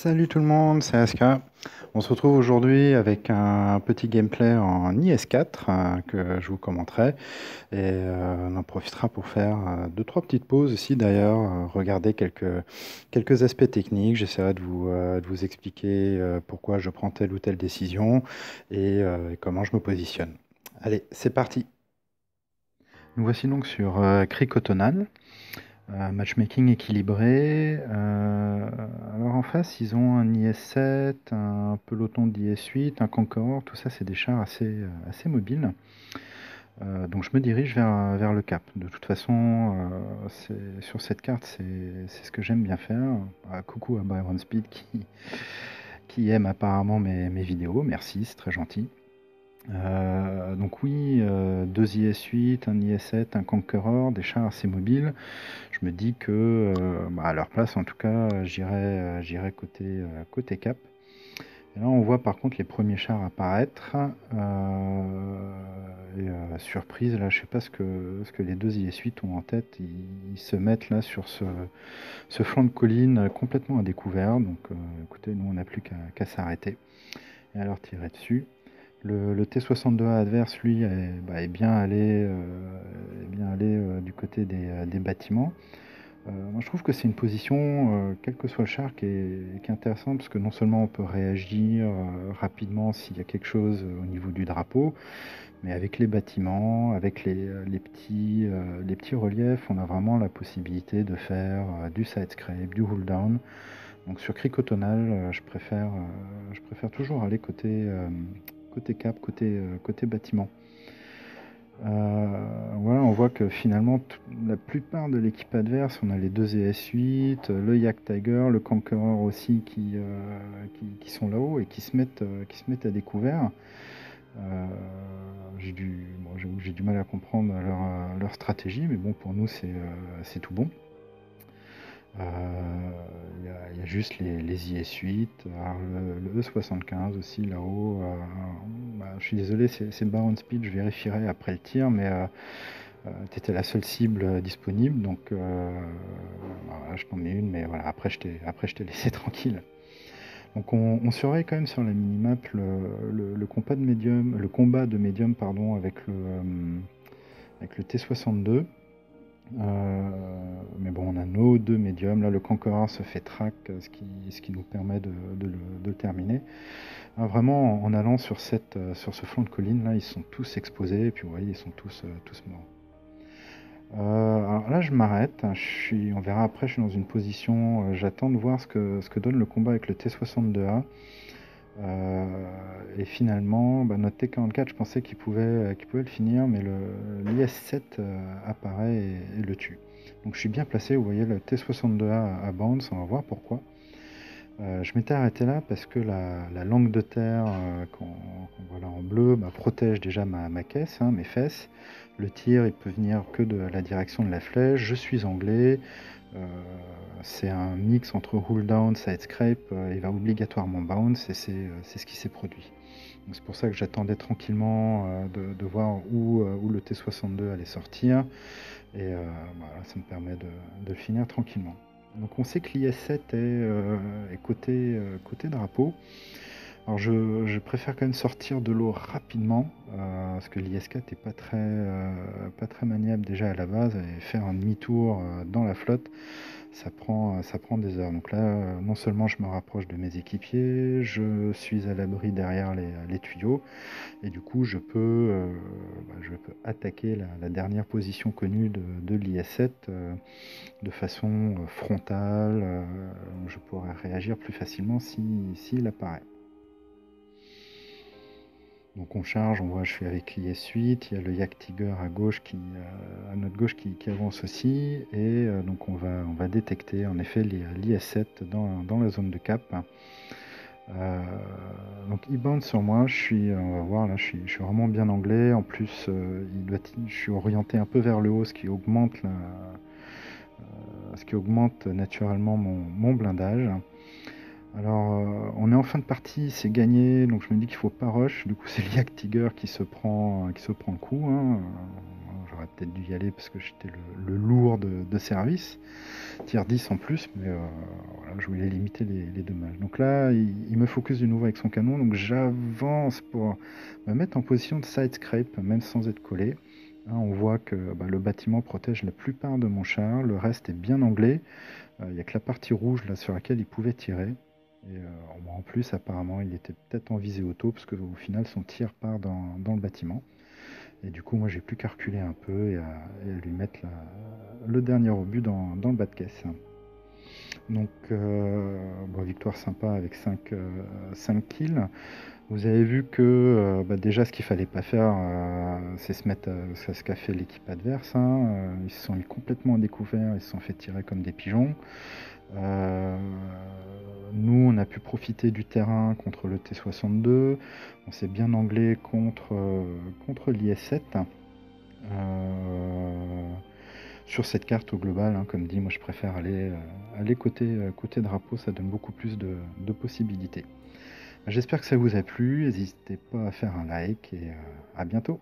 Salut tout le monde, c'est Aska. On se retrouve aujourd'hui avec un petit gameplay en IS4 que je vous commenterai et on en profitera pour faire deux, trois petites pauses aussi d'ailleurs, regarder quelques aspects techniques. J'essaierai de vous expliquer pourquoi je prends telle ou telle décision et comment je me positionne. Allez, c'est parti. Nous voici donc sur Cricotonal. Matchmaking équilibré. Alors en face, ils ont un IS-7, un peloton d'IS-8, un Conqueror. Tout ça, c'est des chars assez mobiles. Donc je me dirige vers le Cap. De toute façon, sur cette carte, c'est ce que j'aime bien faire. Coucou à Byron Speed qui aime apparemment mes vidéos. Merci, c'est très gentil. Donc oui, deux IS-8, un IS-7, un Conqueror, des chars assez mobiles. Je me dis que, à leur place, en tout cas, j'irai côté Cap. Et là, on voit par contre les premiers chars apparaître. Surprise, là, je sais pas ce que les deux IS-8 ont en tête. Ils se mettent là sur ce flanc de colline complètement à découvert. Donc, écoutez, nous, on n'a plus qu'à s'arrêter et à leur tirer dessus. Le T-62A adverse, lui, est bien allé du côté des bâtiments. Moi, je trouve que c'est une position, quel que soit le char, qui est intéressante parce que non seulement on peut réagir rapidement s'il y a quelque chose au niveau du drapeau, mais avec les bâtiments, avec les petits reliefs, on a vraiment la possibilité de faire du side scrape, du hold down. Donc sur Cricotonal, je préfère toujours aller côté cap, côté bâtiment. Voilà, on voit que finalement, la plupart de l'équipe adverse, on a les deux ES8, le Yak Tiger, le Conqueror aussi qui sont là-haut et qui se mettent à découvert. J'avoue que j'ai du mal à comprendre leur stratégie, mais bon, pour nous, c'est tout bon. Il y a juste les IS-8, alors le E75 aussi là-haut. Je suis désolé, c'est Baron Speed, je vérifierai après le tir, mais tu étais la seule cible disponible, donc voilà, je t'en mets une, mais voilà, après je t'ai laissé tranquille. Donc on surveille quand même sur la minimap le combat de médium pardon, avec le T62. Mais bon, on a nos deux médiums. Là, le Conqueror se fait track, ce qui nous permet de le terminer. Vraiment, en allant sur ce flanc de colline, là, ils sont tous exposés. Et puis, vous voyez, ils sont tous morts. Alors là, je m'arrête. On verra après, je suis dans une position. J'attends de voir ce que donne le combat avec le T62A. Et finalement, notre T44, je pensais qu'il pouvait le finir, mais l'IS-7 apparaît et le tue. Donc je suis bien placé, vous voyez le T62A à bounce, on va voir pourquoi. Je m'étais arrêté là parce que la langue de terre qu'on voit là en bleu protège déjà ma caisse, mes fesses. Le tir, il peut venir que de la direction de la flèche. Je suis anglais. Euh, c'est un mix entre hold down, side scrape. Il va obligatoirement bounce et c'est ce qui s'est produit. C'est pour ça que j'attendais tranquillement de voir où le T62 allait sortir. Et voilà, ça me permet de le finir tranquillement. Donc on sait que l'IS-7 est côté drapeau. Alors je préfère quand même sortir de l'eau rapidement parce que l'IS-4 n'est pas très maniable déjà à la base et faire un demi-tour dans la flotte, ça prend des heures. Donc là, non seulement je me rapproche de mes équipiers, je suis à l'abri derrière les tuyaux et du coup je peux attaquer la dernière position connue de l'IS-7 de façon frontale. Je pourrais réagir plus facilement s'il apparaît. Donc on charge, on voit je suis avec l'IS-8, il y a le Yak Tiger à gauche à notre gauche qui avance aussi, et donc on va détecter en effet l'IS-7 dans la zone de cap. Donc il bande sur moi, on va voir là, je suis vraiment bien anglais, en plus je suis orienté un peu vers le haut, ce qui augmente naturellement mon blindage. Alors, on est en fin de partie, c'est gagné, donc je me dis qu'il faut pas rush. Du coup, c'est Liak Tiger qui se prend le coup. peut-être dû y aller parce que j'étais le lourd de service, tier 10 en plus, mais voilà, je voulais limiter les dommages. Donc là, il me focus de nouveau avec son canon, donc j'avance pour me mettre en position de side scrape, même sans être collé. Hein, on voit que le bâtiment protège la plupart de mon char, le reste est bien anglais. Il n'y a que la partie rouge là sur laquelle il pouvait tirer. Et en plus, apparemment, il était peut-être en visée auto, parce qu'au final, son tir part dans le bâtiment. Et du coup, moi, j'ai plus qu'à reculer un peu et à lui mettre le dernier obus dans le bas de caisse. Donc, victoire sympa avec 5 kills. Vous avez vu que déjà, ce qu'il fallait pas faire, c'est se mettre à ce qu'a fait l'équipe adverse. Hein. Ils se sont mis complètement à découvert, ils se sont fait tirer comme des pigeons. Nous, on a pu profiter du terrain contre le T62. On s'est bien anglais contre l'IS-7. Sur cette carte au global, hein, comme dit, moi je préfère aller côté drapeau, ça donne beaucoup plus de possibilités. J'espère que ça vous a plu, n'hésitez pas à faire un like et à bientôt.